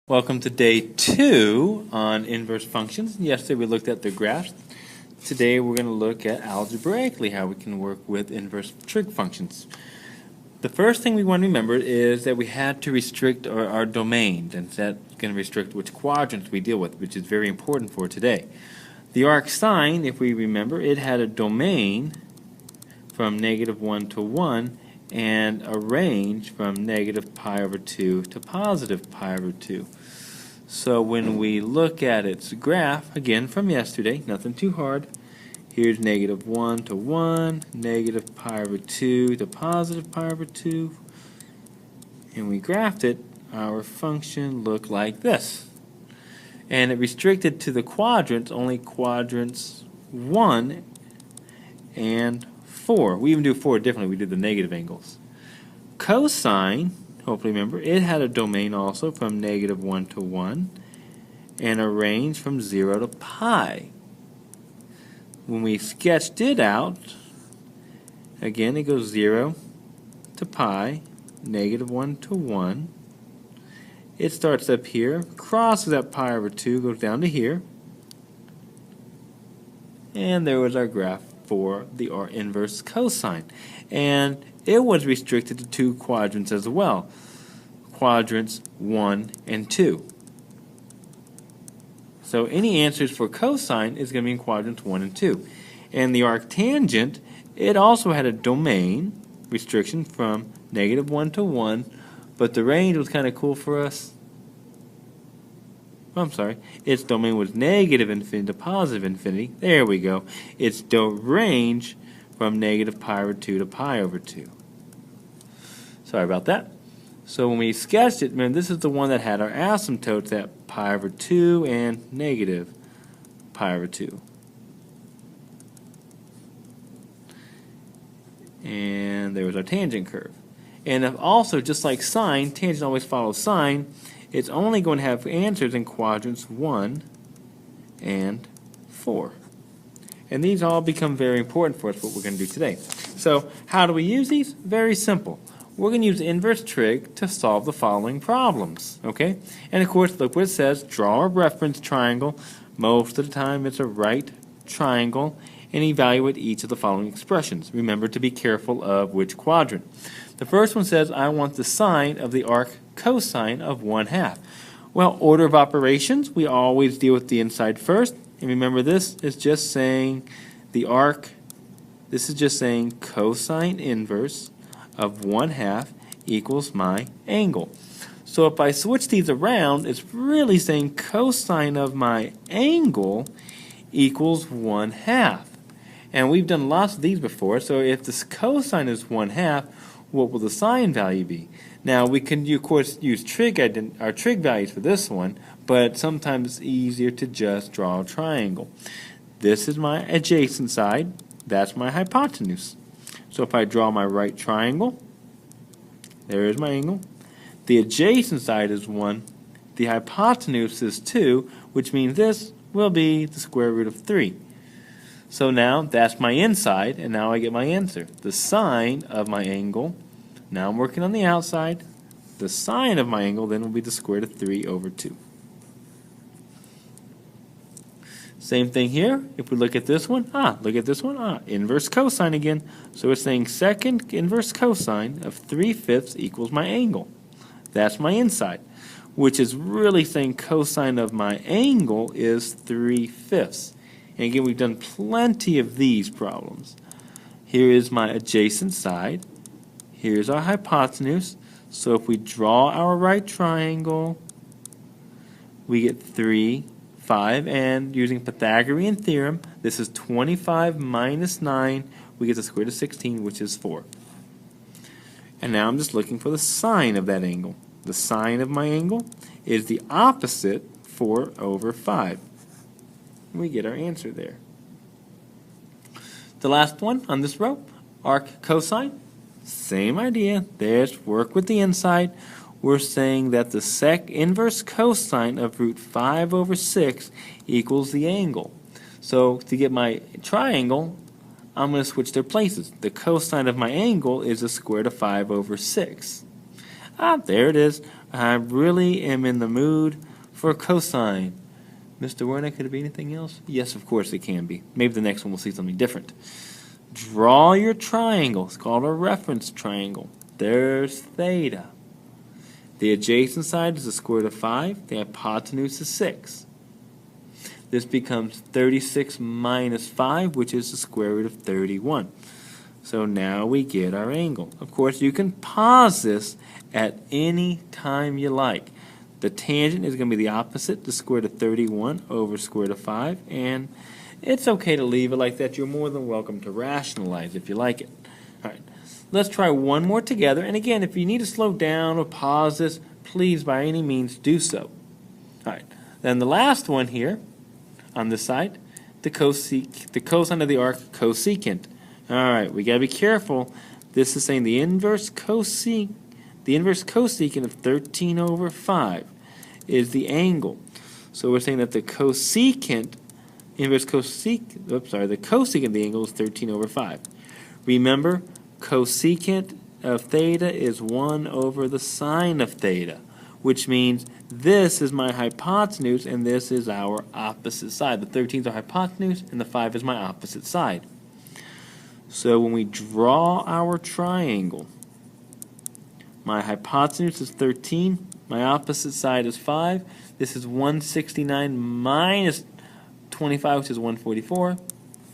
Welcome to day 2 on inverse functions. Yesterday we looked at the graphs. Today we're going to look at algebraically how we can work with inverse trig functions. The first thing we want to remember is that we had to restrict our domains, and that's going to restrict which quadrants we deal with, which is very important for today. The arc sine, if we remember, it had a domain from -1 to 1 and a range from -π/2 to +π/2. So when we look at its graph, again from yesterday, nothing too hard, here's -1 to 1, -π/2 to +π/2, and we graphed it, our function looked like this. And it restricted to the quadrants, only quadrants 1 and 4. We even do 4 differently. We do the negative angles. Cosine, hopefully remember, it had a domain also from -1 to 1 and a range from 0 to pi. When we sketched it out, again it goes 0 to pi, -1 to 1. It starts up here, crosses that π/2, goes down to here, and there was our graph for the inverse cosine. And it was restricted to 2 quadrants as well, quadrants 1 and 2. So any answers for cosine is going to be in quadrants 1 and 2. And the arc tangent, it also had a domain restriction from -1 to 1, but the range was kind of cool for us. I'm sorry, its domain was -infinity to +infinity. There we go. Its range from -π/2 to pi/2. Sorry about that. So when we sketched it, remember this is the one that had our asymptotes at π/2 and -π/2. And there was our tangent curve. And also, just like sine, tangent always follows sine. It's only going to have answers in quadrants 1 and 4. And these all become very important for us, what we're going to do today. So how do we use these? Very simple. We're going to use inverse trig to solve the following problems. Okay? And of course, look what it says. Draw a reference triangle. Most of the time it's a right triangle. And evaluate each of the following expressions. Remember to be careful of which quadrant. The first one says, I want the sine of the arc cosine of 1/2. Well, order of operations, we always deal with the inside first. And remember, this is just saying the arc, this is just saying cosine inverse of 1/2 equals my angle. So if I switch these around, it's really saying cosine of my angle equals 1/2. And we've done lots of these before, so if this cosine is 1/2, what will the sine value be? Now we can, of course, use our trig values for this one, but sometimes it's easier to just draw a triangle. This is my adjacent side, that's my hypotenuse. So if I draw my right triangle, there is my angle. The adjacent side is 1, the hypotenuse is 2, which means this will be the square root of 3. So now that's my inside, and now I get my answer. The sine of my angle, now I'm working on the outside, the sine of my angle then will be the square root of 3/2. Same thing here. If we look at this one, inverse cosine again. So it's saying second inverse cosine of 3/5 equals my angle. That's my inside, which is really saying cosine of my angle is 3/5. And again, we've done plenty of these problems. Here is my adjacent side. Here's our hypotenuse. So if we draw our right triangle, we get 3, 5, and using Pythagorean theorem, this is 25 minus 9. We get the square root of 16, which is 4. And now I'm just looking for the sine of that angle. The sine of my angle is the opposite 4/5. We get our answer there. The last one on this row, arc cosine, same idea. There's work with the inside. We're saying that the inverse cosine of √5/6 equals the angle. So to get my triangle, I'm going to switch their places. The cosine of my angle is the square root of 5/6. There it is. I really am in the mood for cosine. Mr. Werner, could it be anything else? Yes, of course it can be. Maybe the next one we'll see something different. Draw your triangle. It's called a reference triangle. There's theta. The adjacent side is the square root of 5. The hypotenuse is 6. This becomes 36 minus 5, which is the square root of 31. So now we get our angle. Of course, you can pause this at any time you like. The tangent is going to be the opposite, the square root of 31 over square root of 5, and it's okay to leave it like that. You're more than welcome to rationalize if you like it. All right, let's try one more together. And again, if you need to slow down or pause this, please by any means do so. All right, then the last one here on this side, the cosine of the arc cosecant. All right, we got to be careful. This is saying the inverse cosecant of 13 over 5 is the angle. So we're saying that the cosecant of the angle is 13 over 5. Remember, cosecant of theta is 1 over the sine of theta, which means this is my hypotenuse and this is our opposite side. The 13 is our hypotenuse and the 5 is my opposite side. So when we draw our triangle, my hypotenuse is 13, my opposite side is 5. This is 169 minus 25, which is 144,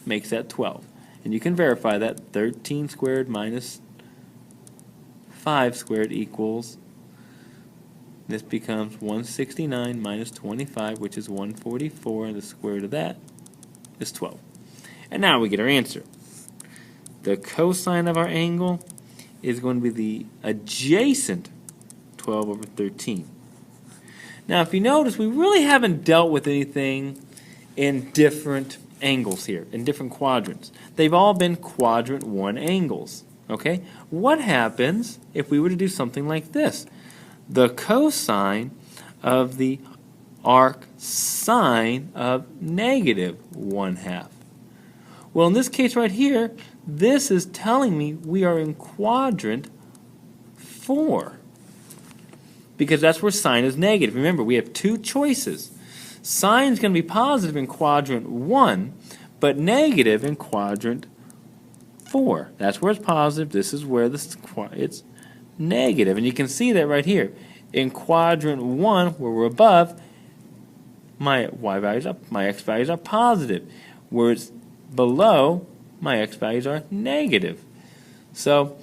makes that 12. And you can verify that 13 squared minus 5 squared equals, this becomes 169 minus 25, which is 144, and the square root of that is 12. And now we get our answer. The cosine of our angle is going to be the adjacent 12 over 13. Now, if you notice, we really haven't dealt with anything in different angles here, in different quadrants. They've all been quadrant 1 angles. Okay? What happens if we were to do something like this? The cosine of the arc sine of negative 1/2. Well, in this case right here, this is telling me we are in quadrant 4, because that's where sine is negative. Remember, we have two choices. Sine is going to be positive in quadrant 1, but negative in quadrant 4. That's where it's positive. This is where it's negative. And you can see that right here. In quadrant 1, where we're above, my y values up, my x values are positive. Where it's below, my x values are negative. So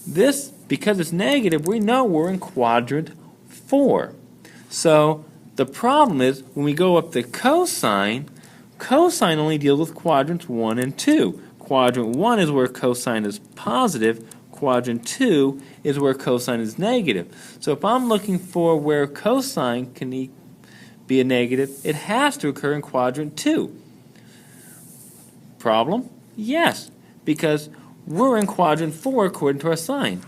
this, because it's negative, we know we're in quadrant 4. So the problem is when we go up the cosine, cosine only deals with quadrants 1 and 2. Quadrant 1 is where cosine is positive. Quadrant 2 is where cosine is negative. So if I'm looking for where cosine can be a negative, it has to occur in quadrant 2. Problem? Yes, because we're in quadrant 4 according to our sign.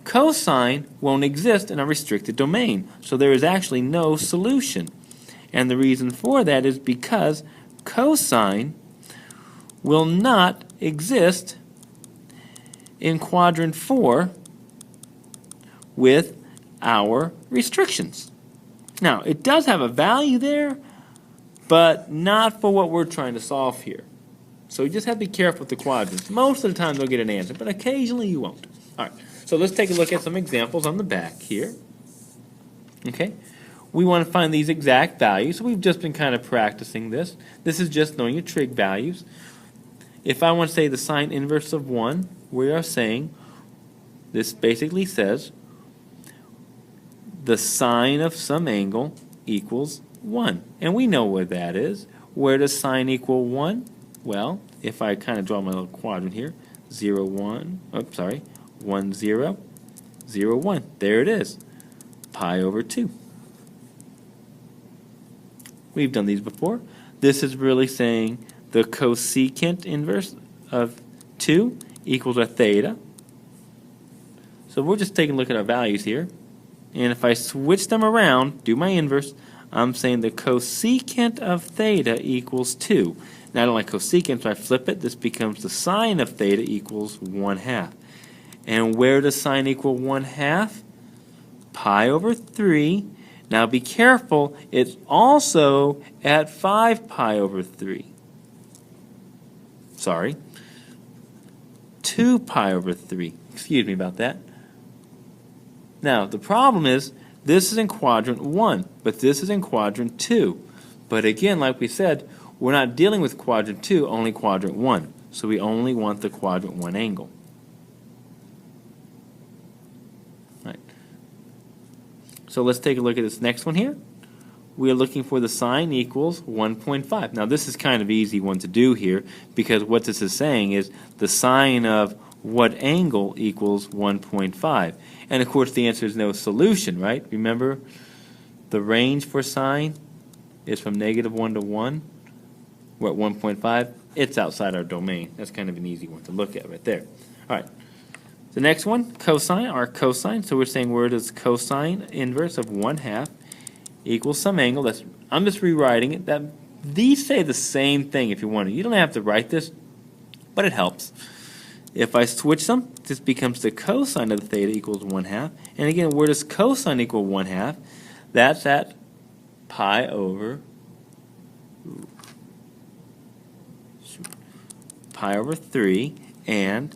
Cosine won't exist in a restricted domain, so there is actually no solution. And the reason for that is because cosine will not exist in quadrant 4 with our restrictions. Now, it does have a value there, but not for what we're trying to solve here. So you just have to be careful with the quadrants. Most of the time they'll get an answer, but occasionally you won't. All right, so let's take a look at some examples on the back here. Okay, we want to find these exact values. So we've just been kind of practicing this. This is just knowing your trig values. If I want to say the sine inverse of 1, we are saying, this basically says, the sine of some angle equals 1. And we know what that is. Where does sine equal 1? Well, if I kind of draw my little quadrant here, 0, 1, 1, 0, 0, 1. There it is, pi over 2. We've done these before. This is really saying the cosecant inverse of 2 equals a theta. So we're just taking a look at our values here. And if I switch them around, do my inverse, I'm saying the cosecant of theta equals 2. Now I don't like cosecant, so I flip it. This becomes the sine of theta equals 1/2. And where does sine equal 1/2? pi over 3. Now be careful, it's also at 5 pi over 3. Sorry, 2 pi over 3. Excuse me about that. Now, the problem is, this is in quadrant 1, but this is in quadrant 2. But again, like we said, we're not dealing with quadrant 2, only quadrant 1. So we only want the quadrant 1 angle. Right. So let's take a look at this next one here. We are looking for the sine equals 1.5. Now this is kind of easy one to do here, because what this is saying is the sine of what angle equals 1.5. And of course the answer is no solution, right? Remember, the range for sine is from -1 to 1. We're at 1.5. It's outside our domain. That's kind of an easy one to look at right there. All right. The next one, cosine, arc cosine. So we're saying where does cosine inverse of 1/2 equals some angle. I'm just rewriting it. These say the same thing if you want to. You don't have to write this, but it helps. If I switch them, this becomes the cosine of the theta equals 1/2. And again, where does cosine equal 1/2? That's at pi over 3, and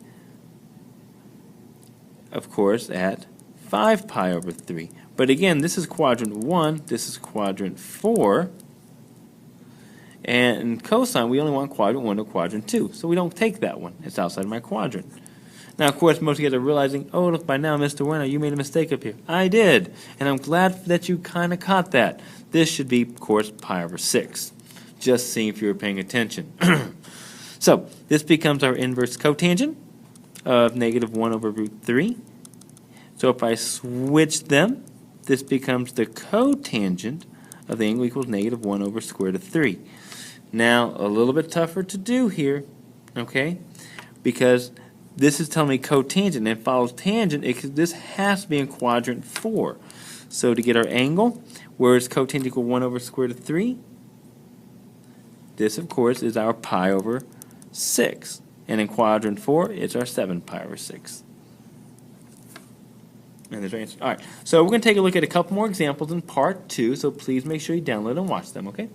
of course at 5 pi over 3. But again, this is quadrant 1, this is quadrant 4, and in cosine we only want quadrant 1 to quadrant 2, so we don't take that one. It's outside of my quadrant. Now, of course, most of you guys are realizing, oh, look, by now, Mr. Werner, you made a mistake up here. I did, and I'm glad that you kind of caught that. This should be, of course, pi over 6. Just seeing if you were paying attention. So, this becomes our inverse cotangent of -1 over root 3. So if I switch them, this becomes the cotangent of the angle equals -1 over square root of 3. Now, a little bit tougher to do here, okay? Because this is telling me cotangent and it follows tangent. This has to be in quadrant 4. So to get our angle, where is cotangent equal 1 over square root of 3? This, of course, is our pi over 6. And in quadrant 4, it's our 7 pi over 6. And there's our answer. All right, so we're going to take a look at a couple more examples in part 2, so please make sure you download and watch them, okay?